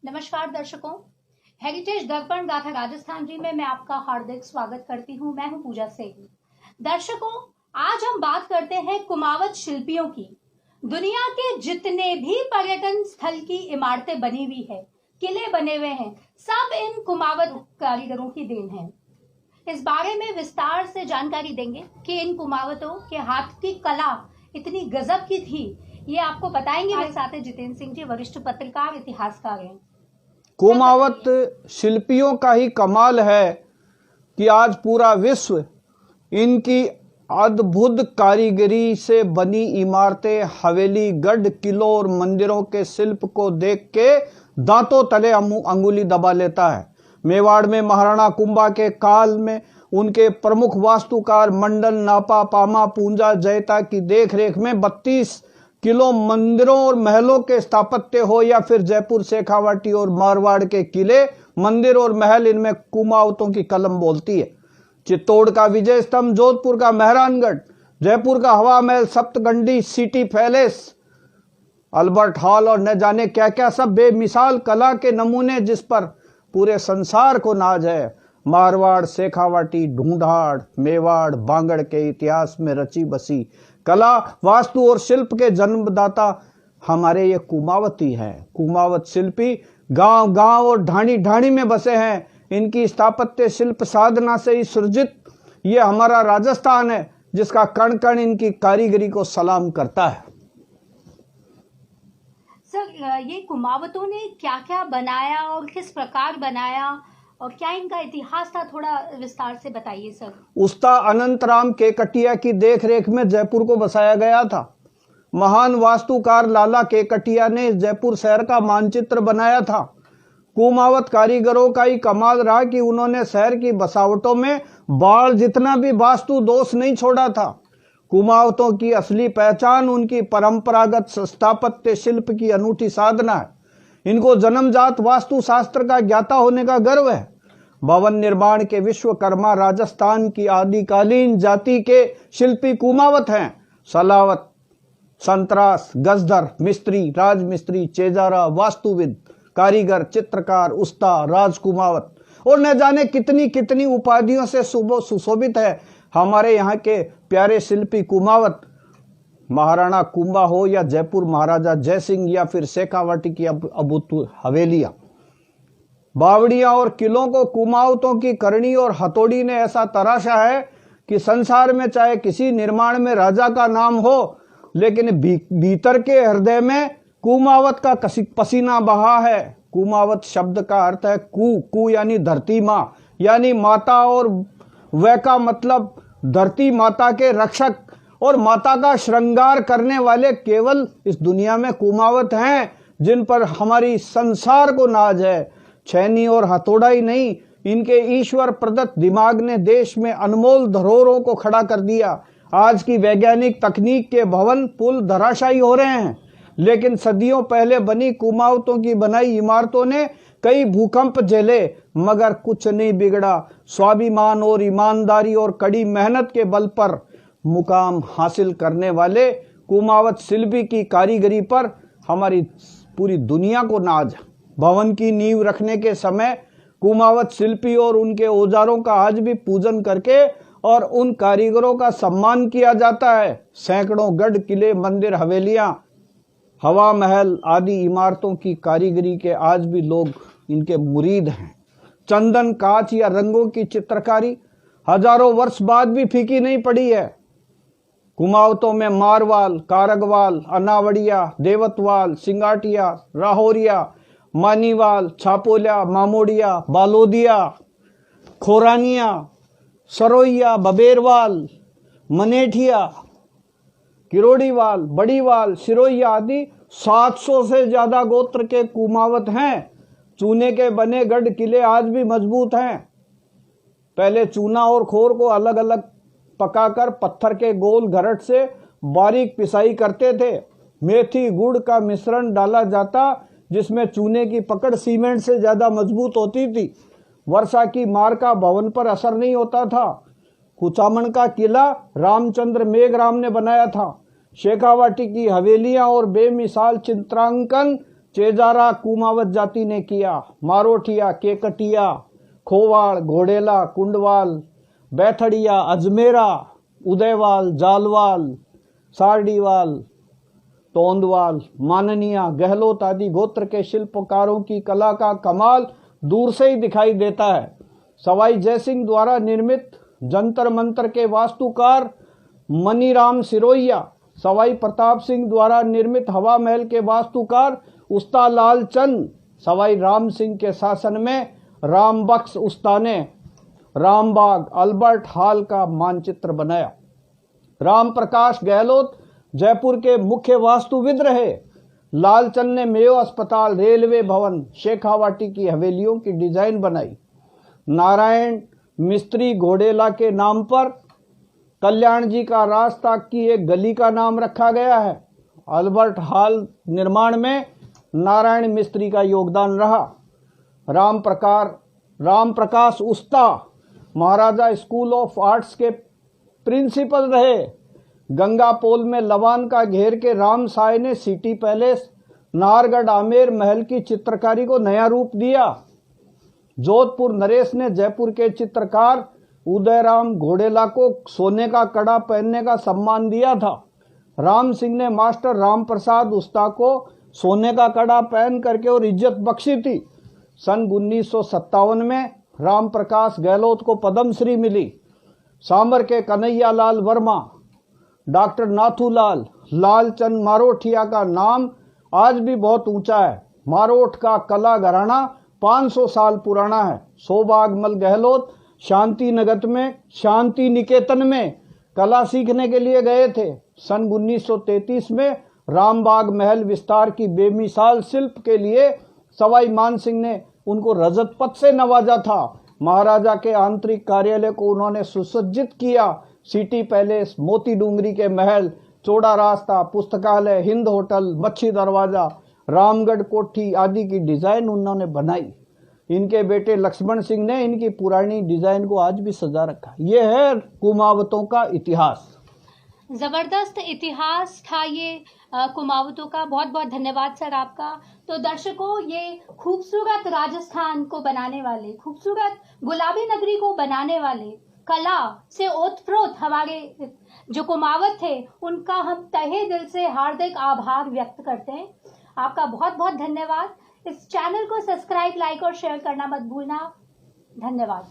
नमस्कार दर्शकों, हेरिटेज दर्पण गाथा राजस्थान जी में मैं आपका हार्दिक स्वागत करती हूं। मैं हूं पूजा सेन। दर्शकों, आज हम बात करते हैं कुमावत शिल्पियों की। दुनिया के जितने भी पर्यटन स्थल की इमारतें बनी हुई है, किले बने हुए हैं, सब इन कुमावत कारीगरों की देन है। इस बारे में विस्तार से जानकारी देंगे कि इन कुमावतों के हाथ की कला इतनी गजब की थी, ये आपको बताएंगे। मेरे साथ जितेंद्र सिंह जी, वरिष्ठ पत्रकार, इतिहासकार हैं। कुमावत शिल्पियों का ही कमाल है कि आज पूरा विश्व इनकी अद्भुत कारीगरी से बनी इमारतें, हवेली, गढ़, किलों और मंदिरों के शिल्प को देख के दांतों तले अंगुली दबा लेता है। मेवाड़ में महाराणा कुंभा के काल में उनके प्रमुख वास्तुकार मंडल, नापा, पामा, पूंजा, जयता की देखरेख में 32 किलो मंदिरों और महलों के स्थापत्य हो, या फिर जयपुर, शेखावाटी और मारवाड़ के किले, मंदिर और महल, इनमें कुमावतों की कलम बोलती है। चित्तौड़ का विजय स्तंभ, जोधपुर का मेहरानगढ़, जयपुर का हवा महल, सप्तगंडी सिटी पैलेस, अल्बर्ट हॉल और न जाने क्या क्या सब बेमिसाल कला के नमूने जिस पर पूरे संसार को नाज है। मारवाड़, शेखावाटी, ढूंढाड़, मेवाड़, बांगड़ के इतिहास में रची बसी कला, वास्तु और शिल्प के जन्मदाता हमारे ये कुमावती हैं। कुमावत शिल्पी गांव गांव और ढाणी ढाणी में बसे हैं। इनकी स्थापत्य शिल्प साधना से ही सृजित ये हमारा राजस्थान है, जिसका कण कण इनकी कारीगरी को सलाम करता है। सर, ये कुमावतों ने क्या क्या बनाया और किस प्रकार बनाया और क्या इनका इतिहास था, थोड़ा विस्तार से बताइए सर। उस्ता अनंतराम केकटिया की देखरेख में जयपुर को बसाया गया था। महान वास्तुकार लाला केकटिया ने जयपुर शहर का मानचित्र बनाया था। कुमावत कारीगरों का ही कमाल रहा कि उन्होंने शहर की बसावटों में बाढ़ जितना भी वास्तु दोष नहीं छोड़ा था। कुमावतों की असली पहचान उनकी परंपरागत स्थापत्य शिल्प की अनूठी साधना है। इनको जन्मजात वास्तु शास्त्र का ज्ञाता होने का गर्व है। भवन निर्माण के विश्वकर्मा राजस्थान की आदिकालीन जाति के शिल्पी कुमावत हैं। सलावत, संतरास, गजधर, मिस्त्री, राजमिस्त्री, चेजारा, वास्तुविद, कारीगर, चित्रकार, उस्ता, राजकुमावत और न जाने कितनी कितनी उपाधियों से सुशोभित है हमारे यहाँ के प्यारे शिल्पी कुमावत। महाराणा कुंभा हो या जयपुर महाराजा जयसिंह या फिर शेखावाटी की अभूतपूर्व हवेलियां, बावड़ियां और किलों को कुमावतों की करनी और हथौड़ी ने ऐसा तराशा है कि संसार में चाहे किसी निर्माण में राजा का नाम हो, लेकिन भीतर के हृदय में कुमावत का पसीना बहा है। कुमावत शब्द का अर्थ है कु यानी धरती माँ, यानी माता, और वह का मतलब धरती माता के रक्षक और माता का श्रृंगार करने वाले केवल इस दुनिया में कुमावत हैं, जिन पर हमारी संसार को नाज है। छैनी और हथौड़ा ही नहीं, इनके ईश्वर प्रदत्त दिमाग ने देश में अनमोल धरोहरों को खड़ा कर दिया। आज की वैज्ञानिक तकनीक के भवन, पुल धराशायी हो रहे हैं, लेकिन सदियों पहले बनी कुमावतों की बनाई इमारतों ने कई भूकंप झेले, मगर कुछ नहीं बिगड़ा। स्वाभिमान और ईमानदारी और कड़ी मेहनत के बल पर मुकाम हासिल करने वाले कुमावत शिल्पी की कारीगरी पर हमारी पूरी दुनिया को नाज। भवन की नींव रखने के समय कुमावत शिल्पी और उनके औजारों का आज भी पूजन करके और उन कारीगरों का सम्मान किया जाता है। सैकड़ों गढ़, किले, मंदिर, हवेलियां, हवा महल आदि इमारतों की कारीगरी के आज भी लोग इनके मुरीद हैं। चंदन, कांच या रंगों की चित्रकारी हजारों वर्ष बाद भी फीकी नहीं पड़ी है। कुमावतों में मारवाल, कारगवाल, अनावड़िया, देवतवाल, सिंगाटिया, राहोरिया, मानीवाल, छापोलिया, मामोड़िया, बालोदिया, खोरानिया, सरोइया, बबेरवाल, मनेठिया, किरोड़ीवाल, बड़ीवाल, सिरोइया आदि 700 से ज्यादा गोत्र के कुमावत हैं। चूने के बने गढ़ किले आज भी मजबूत हैं। पहले चूना और खोर को अलग अलग पकाकर पत्थर के गोल घरट से बारीक पिसाई करते थे। मेथी, गुड़ का मिश्रण डाला जाता, जिसमें चूने की पकड़ सीमेंट से ज्यादा मजबूत होती थी। वर्षा की मार का भवन पर असर नहीं होता था। कुचामन का किला रामचंद्र मेघराम ने बनाया था। शेखावाटी की हवेलियां और बेमिसाल चित्रांकन चेजारा कुमावत जाति ने किया। मारोठिया, केकटिया, खोवाड़, घोड़ेला, कुंडवाल, बैथड़िया, अजमेरा, उदयवाल, जालवाल, सारडीवाल, तोंदवाल, माननिया, गहलोत आदि गोत्र के शिल्पकारों की कला का कमाल दूर से ही दिखाई देता है। सवाई जयसिंह द्वारा निर्मित जंतर मंतर के वास्तुकार मनीराम सिरोहिया, सवाई प्रताप सिंह द्वारा निर्मित हवा महल के वास्तुकार उस्ता लाल चंद, सवाई राम सिंह के शासन में राम बख्श उस्ता ने रामबाग अल्बर्ट हॉल का मानचित्र बनाया। राम प्रकाश गहलोत जयपुर के मुख्य वास्तुविद रहे। लालचंद ने मेयो अस्पताल, रेलवे भवन, शेखावाटी की हवेलियों की डिजाइन बनाई। नारायण मिस्त्री घोड़ेला के नाम पर कल्याण जी का रास्ता की एक गली का नाम रखा गया है। अल्बर्ट हॉल निर्माण में नारायण मिस्त्री का योगदान रहा। राम प्रकाश उस्ता महाराजा स्कूल ऑफ आर्ट्स के प्रिंसिपल रहे। गंगा पोल में लवान का घेर के राम साय ने सिटी पैलेस, नाहरगढ़ आमेर महल की चित्रकारी को नया रूप दिया। जोधपुर नरेश ने जयपुर के चित्रकार उदयराम घोड़ेला को सोने का कड़ा पहनने का सम्मान दिया था। राम सिंह ने मास्टर राम प्रसाद उस्ता को सोने का कड़ा पहन करके और इज्जत बख्शी थी। सन 1957 में राम प्रकाश गहलोत को पद्मश्री मिली। सांबर के कन्हैया लाल वर्मा, डॉक्टर नाथूलाल, लालचंद मारोठिया का नाम आज भी बहुत ऊंचा है। मारोठ का कला घराना 500 साल पुराना है। सौभागमल गहलोत शांति निकेतन में कला सीखने के लिए गए थे। सन 1933 में रामबाग महल विस्तार की बेमिसाल शिल्प के लिए सवाई मान सिंह ने उनको रजत पद से नवाजा था। महाराजा के आंतरिक कार्यालय को उन्होंने सुसज्जित किया। सिटी पैलेस, मोती डूंगरी के महल, चौड़ा रास्ता, पुस्तकालय, हिंद होटल, मच्छी दरवाजा, रामगढ़ कोठी आदि की डिजाइन उन्होंने बनाई। इनके बेटे लक्ष्मण सिंह ने इनकी पुरानी डिजाइन को आज भी सजा रखा। ये है कुमावतों का इतिहास। जबरदस्त इतिहास था ये कुमावतों का। बहुत बहुत धन्यवाद सर आपका। तो दर्शकों, ये खूबसूरत राजस्थान को बनाने वाले, खूबसूरत गुलाबी नगरी को बनाने वाले, कला से ओतप्रोत हमारे जो कुमावत थे, उनका हम तहे दिल से हार्दिक आभार व्यक्त करते हैं। आपका बहुत बहुत धन्यवाद। इस चैनल को सब्सक्राइब, लाइक और शेयर करना मत भूलना। धन्यवाद।